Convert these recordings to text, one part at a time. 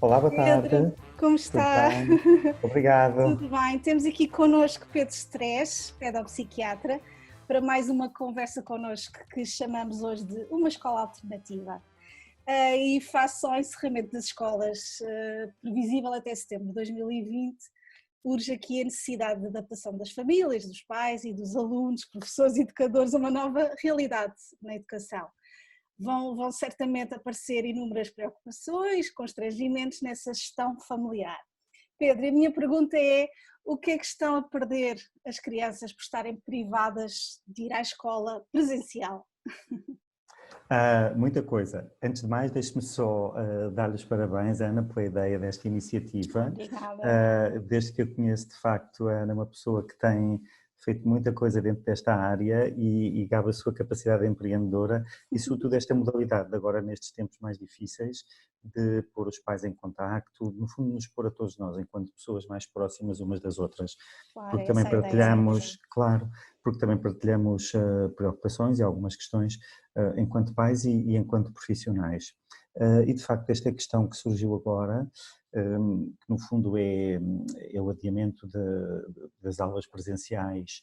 Olá, boa Pedro, tarde. como Tudo está? bem? Obrigado. Tudo bem? Temos aqui connosco Pedro Stress, pedopsiquiatra, para mais uma conversa connosco que chamamos hoje de uma escola alternativa. E faço ao encerramento das escolas, previsível até setembro de 2020, urge aqui a necessidade de adaptação das famílias, dos pais e dos alunos, professores e educadores a uma nova realidade na educação. Vão certamente aparecer inúmeras preocupações, constrangimentos nessa gestão familiar. Pedro, a minha pergunta é: o que é que estão a perder as crianças por estarem privadas de ir à escola presencial? Muita coisa. Antes de mais, deixe-me só dar-lhes parabéns, Ana, pela ideia desta iniciativa. Obrigada. Desde que eu conheço, de facto, a Ana é uma pessoa que tem feito muita coisa dentro desta área e gabe a sua capacidade empreendedora e, sobretudo, esta modalidade de agora, nestes tempos mais difíceis, de pôr os pais em contacto, no fundo, nos pôr a todos nós, enquanto pessoas mais próximas umas das outras, Claro, porque é também essa a ideia. partilhamos, claro, porque também partilhamos preocupações e algumas questões enquanto pais e enquanto profissionais. E de facto esta questão que surgiu agora, que no fundo é o adiamento das aulas presenciais,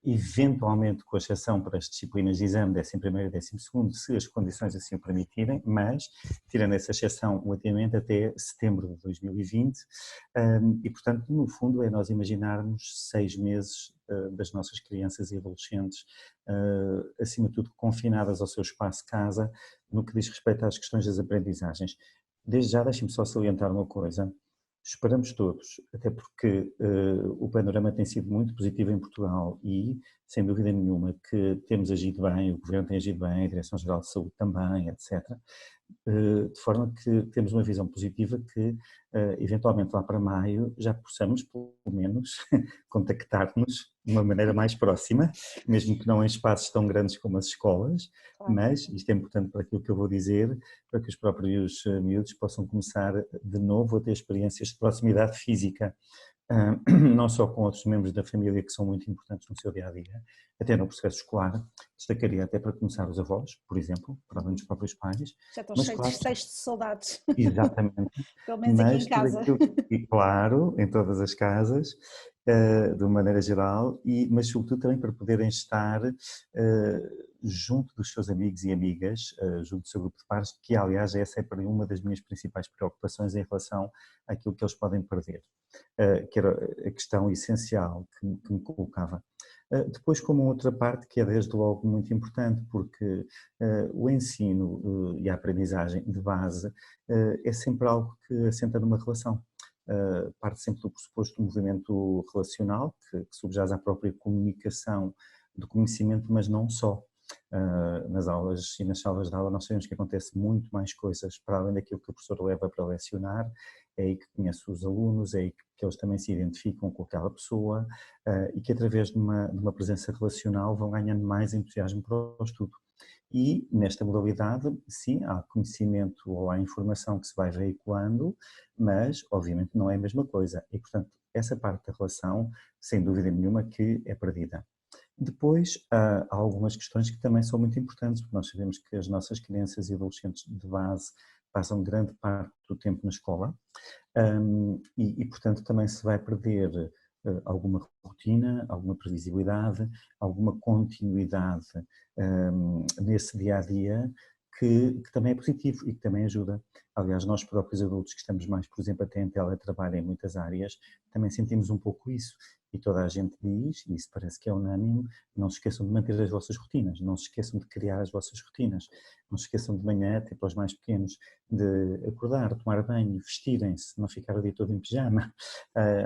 eventualmente com exceção para as disciplinas de exame 11º e 12º, se as condições assim o permitirem, mas tirando essa exceção o adiamento até setembro de 2020, e portanto no fundo é nós imaginarmos 6 meses das nossas crianças e adolescentes, acima de tudo confinadas ao seu espaço de casa, no que diz respeito às questões das aprendizagens. Desde já deixem-me só salientar uma coisa, esperamos todos, até porque o panorama tem sido muito positivo em Portugal e, sem dúvida nenhuma, que temos agido bem, o Governo tem agido bem, a Direção-Geral de Saúde também, etc., de forma que temos uma visão positiva que, eventualmente lá para maio, já possamos, pelo menos, contactar-nos de uma maneira mais próxima, mesmo que não em espaços tão grandes como as escolas, Claro. mas isto é importante para aquilo que eu vou dizer, para que os próprios miúdos possam começar de novo a ter experiências de proximidade física, não só com outros membros da família que são muito importantes no seu dia-a-dia, até no processo escolar, destacaria até para começar os avós, por exemplo, para além dos próprios pais, Já estou mas cheio de claro, festejos de saudades, exatamente, pelo menos aqui em mas tudo casa. aquilo, e claro, em todas as casas, de uma maneira geral, mas sobretudo também para poderem estar junto dos seus amigos e amigas, junto do seu grupo de pares, que aliás essa é para mim uma das minhas principais preocupações em relação àquilo que eles podem perder, que era a questão essencial que me colocava. Depois, como outra parte que é desde logo muito importante, porque o ensino e a aprendizagem de base é sempre algo que assenta numa relação. Parte sempre do pressuposto do movimento relacional, que subjaz à própria comunicação do conhecimento, mas não só. Nas aulas e nas salas de aula nós sabemos que acontece muito mais coisas para além daquilo que o professor leva para lecionar, é aí que conhece os alunos, é aí que eles também se identificam com aquela pessoa e que através de uma presença relacional vão ganhando mais entusiasmo para o estudo. E nesta modalidade, sim, há conhecimento ou há informação que se vai veiculando, mas obviamente não é a mesma coisa e portanto essa parte da relação, sem dúvida nenhuma que é perdida. Depois, há algumas questões que também são muito importantes, porque nós sabemos que as nossas crianças e adolescentes de base passam grande parte do tempo na escola, portanto também se vai perder alguma rotina, alguma previsibilidade, alguma continuidade nesse dia-a-dia que também é positivo e que também ajuda. Aliás, nós próprios adultos que estamos mais, por exemplo, até em teletrabalho em muitas áreas, também sentimos um pouco isso. E toda a gente diz, e isso parece que é unânime, não se esqueçam de manter as vossas rotinas, não se esqueçam de criar as vossas rotinas, não se esqueçam de manhã, até para os mais pequenos, de acordar, tomar banho, vestirem-se, não ficar o dia todo em pijama.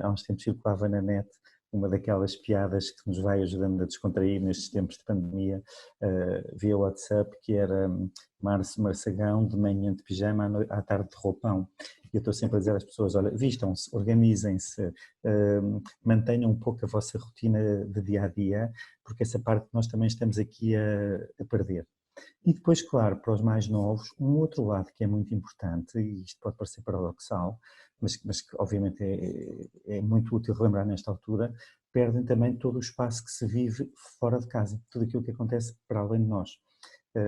Há uns tempos circulava na net uma daquelas piadas que nos vai ajudando a descontrair nestes tempos de pandemia, via WhatsApp, que era Março Marçagão de manhã de pijama, à tarde de roupão. Eu estou sempre a dizer às pessoas, olha, vistam-se, organizem-se, mantenham um pouco a vossa rotina de dia-a-dia, porque essa parte nós também estamos aqui a perder. E depois, claro, para os mais novos, um outro lado que é muito importante, e isto pode parecer paradoxal, mas que obviamente é muito útil relembrar nesta altura, perdem também todo o espaço que se vive fora de casa, tudo aquilo que acontece para além de nós.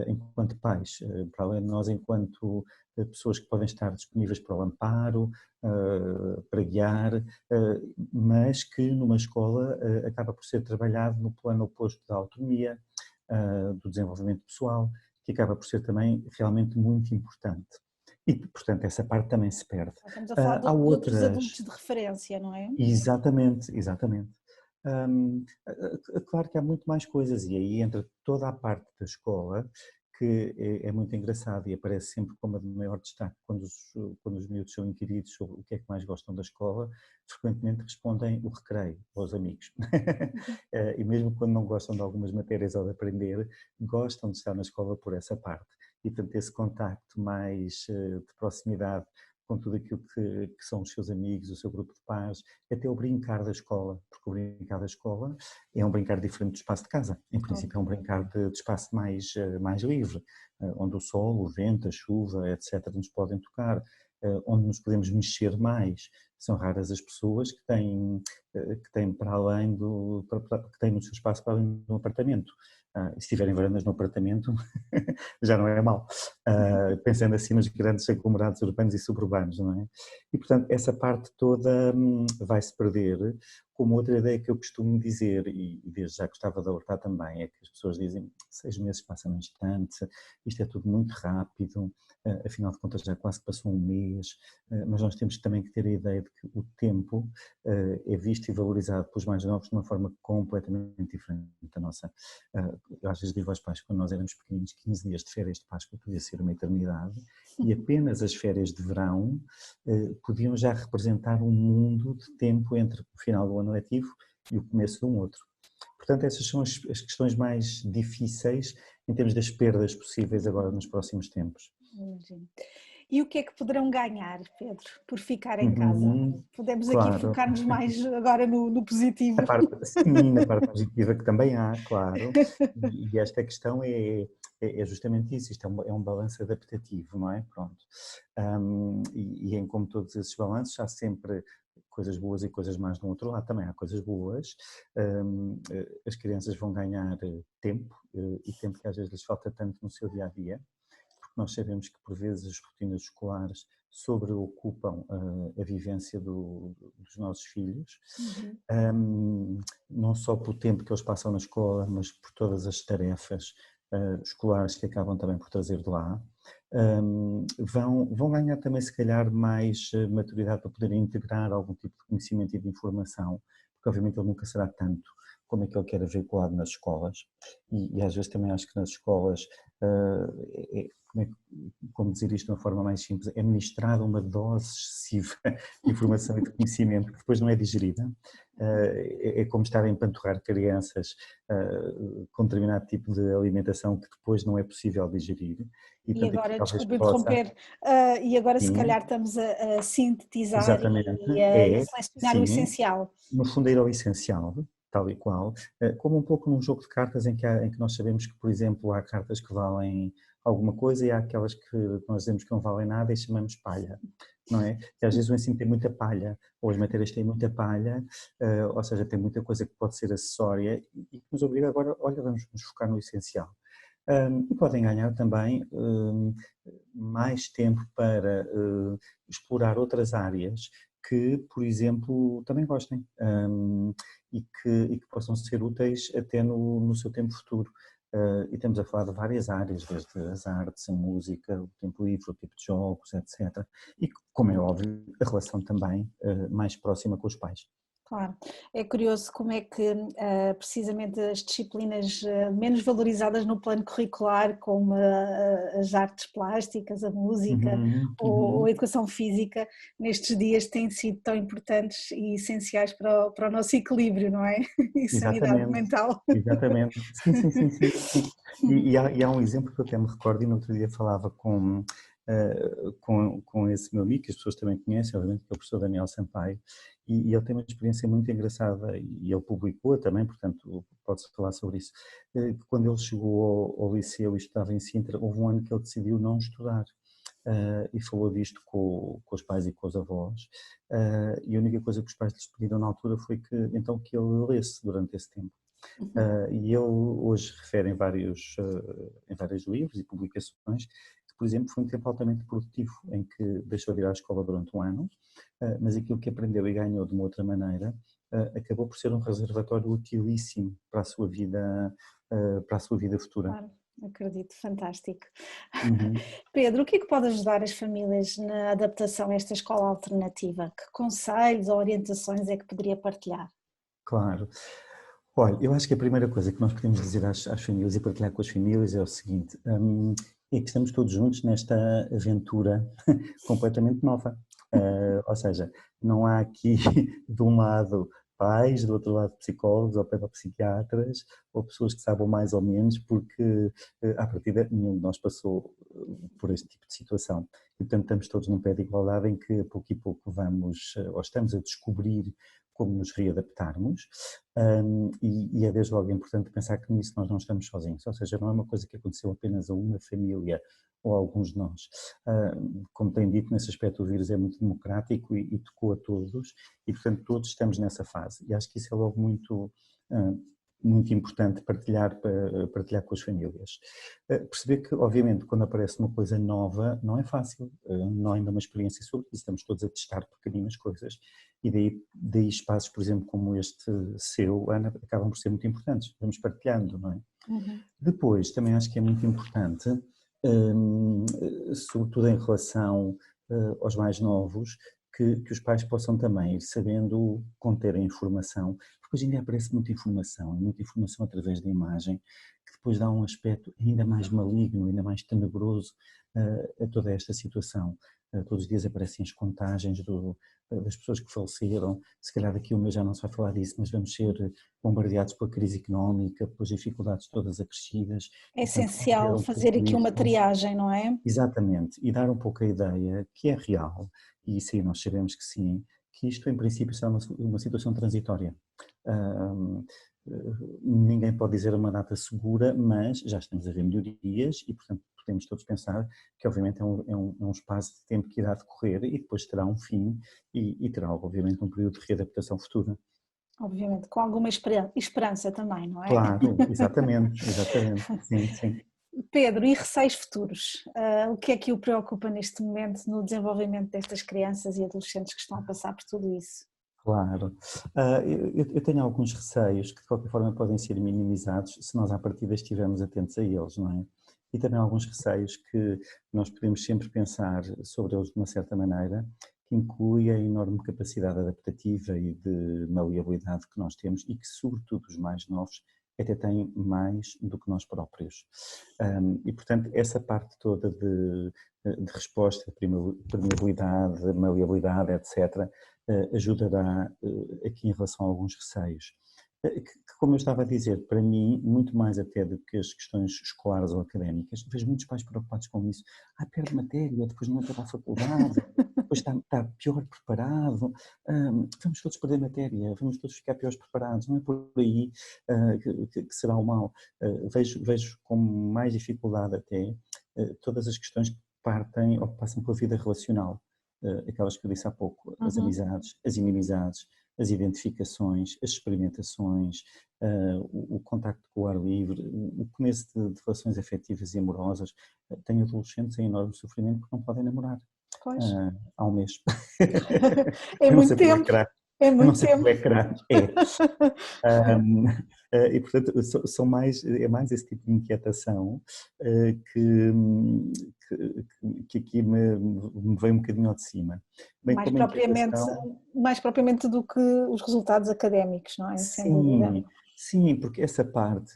enquanto pais, para além de nós enquanto pessoas que podem estar disponíveis para o amparo, para guiar, mas que numa escola acaba por ser trabalhado no plano oposto da autonomia, do desenvolvimento pessoal, que acaba por ser também realmente muito importante. E, portanto, essa parte também se perde. Estamos a falar Há de outros outras. adultos de referência, não é? Exatamente, exatamente. Claro que há muito mais coisas e aí entra toda a parte da escola que é muito engraçado e aparece sempre como a de maior destaque quando os miúdos são inquiridos sobre o que é que mais gostam da escola, frequentemente respondem o recreio, aos amigos. Uhum. E mesmo quando não gostam de algumas matérias ou de aprender, gostam de estar na escola por essa parte. E, portanto, esse contacto mais de proximidade com tudo aquilo que são os seus amigos, o seu grupo de pares, até o brincar da escola, porque o brincar da escola é um brincar diferente do espaço de casa. Em princípio é um brincar de espaço mais livre, onde o sol, o vento, a chuva, etc., nos podem tocar, onde nos podemos mexer mais. São raras as pessoas que têm para além que têm no seu espaço para além do apartamento. E se tiverem varandas no apartamento, já não é mau, pensando assim nos grandes aglomerados urbanos e suburbanos, não é? E, portanto, essa parte toda vai-se perder, como outra ideia que eu costumo dizer, e desde já gostava de alertar também, é que as pessoas dizem 6 meses passam num instante, isto é tudo muito rápido, afinal de contas já quase passou um mês, mas nós temos também que ter a ideia de que o tempo é visto e valorizado pelos mais novos de uma forma completamente diferente da nossa. Eu às vezes digo aos pais, quando nós éramos pequeninos, 15 dias de férias de Páscoa podia ser uma eternidade, e apenas as férias de verão podiam já representar um mundo de tempo entre o final do ano letivo e o começo de um outro. Portanto, essas são as questões mais difíceis em termos das perdas possíveis agora nos próximos tempos. Imagino. E o que é que poderão ganhar, Pedro, por ficar em casa? Uhum, Podemos aqui claro. focar-nos mais agora no A positivo. parte, sim, na parte positiva que também há, claro, e esta questão é justamente isso, isto é um balanço adaptativo, não é? Pronto. E em como todos esses balanços há sempre coisas boas e coisas más do outro lado, também há coisas boas, as crianças vão ganhar tempo, e tempo que às vezes lhes falta tanto no seu dia-a-dia, porque nós sabemos que por vezes as rotinas escolares sobreocupam a vivência dos nossos filhos, Uhum. não só pelo tempo que eles passam na escola, mas por todas as tarefas escolares que acabam também por trazer de lá. Vão ganhar também, se calhar, mais maturidade para poderem integrar algum tipo de conhecimento e de informação, porque obviamente ele nunca será tanto como aquele que era veiculado nas escolas, e às vezes também acho que nas escolas, como dizer isto de uma forma mais simples, é ministrada uma dose excessiva de informação e de conhecimento que depois não é digerida. É como estar a empanturrar crianças com determinado tipo de alimentação que depois não é possível digerir. E, E portanto, aqui agora, talvez desculpe possa, interromper, e agora se sim, calhar estamos a sintetizar exatamente, e a selecionar o sim, essencial. no fundo ir ao essencial, tal e qual, como um pouco num jogo de cartas em que nós sabemos que, por exemplo, há cartas que valem alguma coisa e há aquelas que nós dizemos que não valem nada e chamamos palha, não é? E às vezes o ensino tem muita palha, ou as matérias têm muita palha, ou seja, tem muita coisa que pode ser acessória e que nos obriga agora, olha, vamos nos focar no essencial. E podem ganhar também mais tempo para explorar outras áreas que, por exemplo, também gostem, e que possam ser úteis até no seu tempo futuro. E estamos a falar de várias áreas, desde as artes, a música, o tempo livre, o tipo de jogos, etc. E, como é óbvio, a relação também mais próxima com os pais. Claro, é curioso como é que precisamente as disciplinas menos valorizadas no plano curricular, como as artes plásticas, a música Uhum, ou a uhum. educação física, nestes dias têm sido tão importantes e essenciais para o nosso equilíbrio, não é? E sanidade Exatamente, mental. exatamente. Sim, sim, sim, sim, sim. E há um exemplo que eu até me recordo, e no outro dia falava com esse meu amigo, que as pessoas também conhecem, obviamente, que é o professor Daniel Sampaio, e ele tem uma experiência muito engraçada, e ele publicou também, portanto, pode-se falar sobre isso, que quando ele chegou ao liceu e estava em Sintra, houve um ano que ele decidiu não estudar. E falou disto com os pais e com os avós, e a única coisa que os pais lhes pediram na altura foi que então que ele lesse durante esse tempo. Uhum. E ele hoje refere em vários livros e publicações que, por exemplo, foi um tempo altamente produtivo, em que deixou de ir à escola durante um ano, mas aquilo que aprendeu e ganhou de uma outra maneira acabou por ser um reservatório utilíssimo para a sua vida futura. Claro, acredito, fantástico. Uhum. Pedro, o que é que pode ajudar as famílias na adaptação a esta escola alternativa? Que conselhos ou orientações é que poderia partilhar? Claro. Olha, eu acho que a primeira coisa que nós podemos dizer às famílias e partilhar com as famílias é o seguinte, é que estamos todos juntos nesta aventura completamente nova. Ou seja, não há aqui de um lado pais, do outro lado psicólogos ou pedopsiquiatras, ou pessoas que sabem mais ou menos, porque à partida nenhum de nós passou por este tipo de situação. E portanto estamos todos num pé de igualdade em que a pouco e pouco vamos, ou estamos a descobrir como nos readaptarmos. E é desde logo importante pensar que nisso nós não estamos sozinhos, ou seja, não é uma coisa que aconteceu apenas a uma família ou a alguns de nós. Como tem dito, nesse aspecto o vírus é muito democrático e tocou a todos e, portanto, todos estamos nessa fase. E acho que isso é logo muito importante partilhar com as famílias. Perceber que, obviamente, quando aparece uma coisa nova, não é fácil, não há ainda uma experiência sobre isso, estamos todos a testar pequeninas coisas e daí espaços, por exemplo, como este seu, Ana, acabam por ser muito importantes, vamos partilhando, não é? Uhum. Depois, também acho que é muito importante, sobretudo em relação aos mais novos, que os pais possam também ir sabendo conter a informação, porque hoje em dia aparece muita informação através da imagem, que depois dá um aspecto ainda mais maligno, ainda mais tenebroso a toda esta situação. Todos os dias aparecem as contagens das pessoas que faleceram, se calhar daqui a um mês já não se vai falar disso, mas vamos ser bombardeados pela crise económica, pelas dificuldades todas acrescidas, É e portanto conter essencial um fazer pouco aqui uma isso. triagem, não é? Exatamente, e dar um pouco a ideia que é real, e sim, nós sabemos que sim, que isto em princípio será uma situação transitória. Ahm, Ninguém pode dizer uma data segura, mas já estamos a ver melhorias e, portanto, podemos todos pensar que, obviamente, é um espaço de tempo que irá decorrer e depois terá um fim e terá, obviamente, um período de readaptação futura. Obviamente, com alguma esperança também, não é? Claro, exatamente, sim, sim. Pedro, e receios futuros? O que é que o preocupa neste momento no desenvolvimento destas crianças e adolescentes que estão a passar por tudo isso? Claro. Eu tenho alguns receios que de qualquer forma podem ser minimizados se nós à partida estivermos atentos a eles, não é? E também alguns receios que nós podemos sempre pensar sobre eles de uma certa maneira, que inclui a enorme capacidade adaptativa e de maleabilidade que nós temos e que, sobretudo, os mais novos até têm mais do que nós próprios. E, portanto, essa parte toda de resposta, permeabilidade, maleabilidade, etc., ajudará aqui em relação a alguns receios. Como eu estava a dizer, para mim, muito mais até do que as questões escolares ou académicas, vejo muitos pais preocupados com isso. Perde matéria, depois não entra para a faculdade, depois está pior preparado, vamos todos perder matéria, vamos todos ficar piores preparados, não é por aí que será o mal. Vejo com mais dificuldade até todas as questões que partem ou que passam pela vida relacional, aquelas que eu disse há pouco, as Uhum. amizades, as inimizades, as identificações, as experimentações, o contacto com o ar livre, o começo de relações afetivas e amorosas. Tenho adolescentes em enorme sofrimento porque não podem namorar Pois, há um mês. é Eu não muito sei pelo tempo, ecrã, é eu não muito sei pelo tempo. ecrã, é. Um, e portanto é mais esse tipo de inquietação que aqui me veio um bocadinho ao de cima. Bem Mais como a propriamente, inquietação. mais propriamente do que os resultados académicos, não é? Sem dúvida. Sim, sim, porque essa parte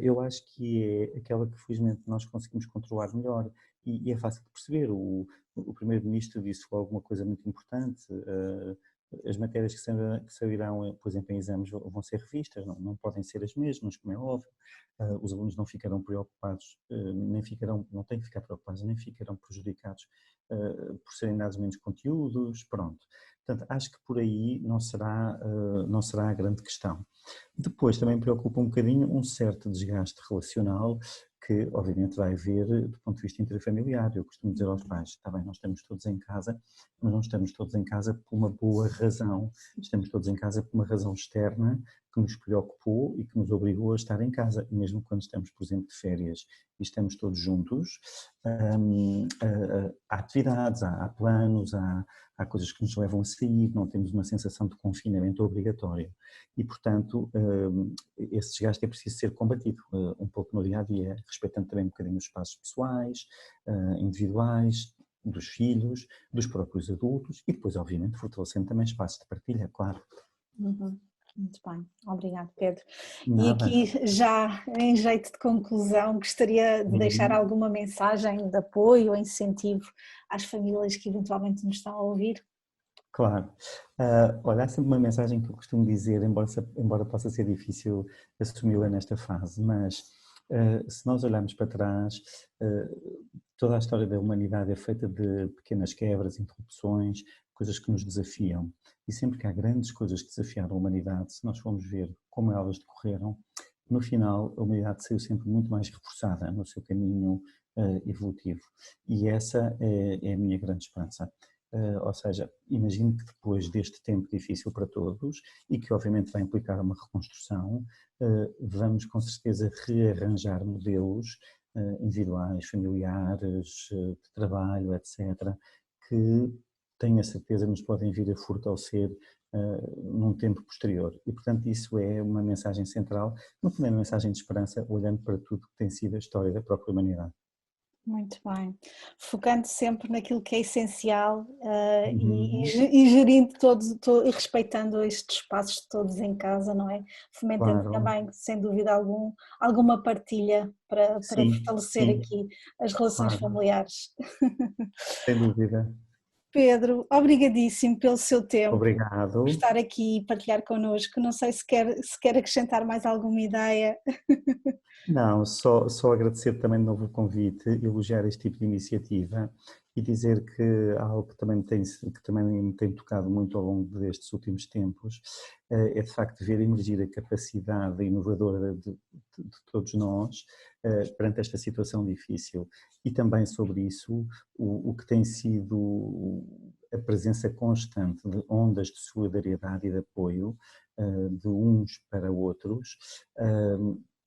eu acho que é aquela que felizmente nós conseguimos controlar melhor e é fácil de perceber. O primeiro-ministro disse alguma coisa muito importante. As matérias que sairão, por exemplo, em exames vão ser revistas, não podem ser as mesmas, como é óbvio. Os alunos não ficarão preocupados, nem ficarão, não têm que ficar preocupados, nem ficarão prejudicados por serem dados menos conteúdos, pronto. Portanto, acho que por aí não será a grande questão. Depois também me preocupa um bocadinho um certo desgaste relacional que obviamente vai haver do ponto de vista intrafamiliar. Eu costumo dizer aos pais, está bem, nós estamos todos em casa, mas não estamos todos em casa por uma boa razão. Estamos todos em casa por uma razão externa que nos preocupou e que nos obrigou a estar em casa, e mesmo quando estamos, por exemplo, de férias e estamos todos juntos, há atividades, há planos, há coisas que nos levam a sair, não temos uma sensação de confinamento obrigatório e, portanto, esse desgaste é preciso ser combatido um pouco no dia-a-dia, respeitando também um bocadinho os espaços pessoais, individuais, dos filhos, dos próprios adultos e depois, obviamente, fortalecendo também espaços de partilha, claro. Uhum. Muito bem, obrigado, Pedro. E Nada. aqui, já em jeito de conclusão, gostaria de deixar alguma mensagem de apoio ou incentivo às famílias que eventualmente nos estão a ouvir? Claro. Olha, há sempre uma mensagem que eu costumo dizer, embora possa ser difícil assumi-la nesta fase, mas se nós olharmos para trás, toda a história da humanidade é feita de pequenas quebras, interrupções, coisas que nos desafiam. E sempre que há grandes coisas que desafiaram a humanidade, se nós formos ver como elas decorreram, no final a humanidade saiu sempre muito mais reforçada no seu caminho evolutivo. E essa é a minha grande esperança. Ou seja, imagino que depois deste tempo difícil para todos e que obviamente vai implicar uma reconstrução, vamos com certeza rearranjar modelos individuais, familiares, de trabalho, etc., que tenho a certeza nos podem vir a fortalecer num tempo posterior. E, portanto, isso é uma mensagem central, no fundo é uma mensagem de esperança, olhando para tudo que tem sido a história da própria humanidade. Muito bem, focando sempre naquilo que é essencial Uhum. e gerindo e respeitando estes espaços todos em casa, não é? Fomentando Claro, também, sem dúvida alguma partilha para sim, fortalecer sim, aqui as relações claro, familiares. sem dúvida. Pedro, obrigadíssimo pelo seu tempo, por Obrigado. estar aqui e partilhar connosco. Não sei se quer acrescentar mais alguma ideia. Não, só agradecer também de novo o convite, elogiar este tipo de iniciativa e dizer que há algo que também me tem tocado muito ao longo destes últimos tempos, é de facto ver emergir a capacidade inovadora de todos nós perante esta situação difícil e também sobre isso o que tem sido a presença constante de ondas de solidariedade e de apoio de uns para outros,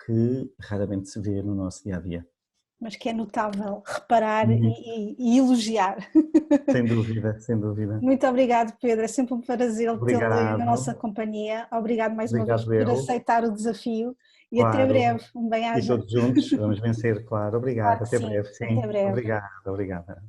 que raramente se vê no nosso dia-a-dia. Mas que é notável reparar Muito. e elogiar. Sem dúvida, sem dúvida. Muito obrigado, Pedro. É sempre um prazer tê-lo na nossa Obrigado, companhia. Obrigado mais uma vez obrigado por eu, aceitar o desafio e até claro. breve. Um E bem-aja. todos juntos vamos vencer, claro. Claro Obrigado, que até sim. breve, Até sim. breve. Obrigado, obrigada.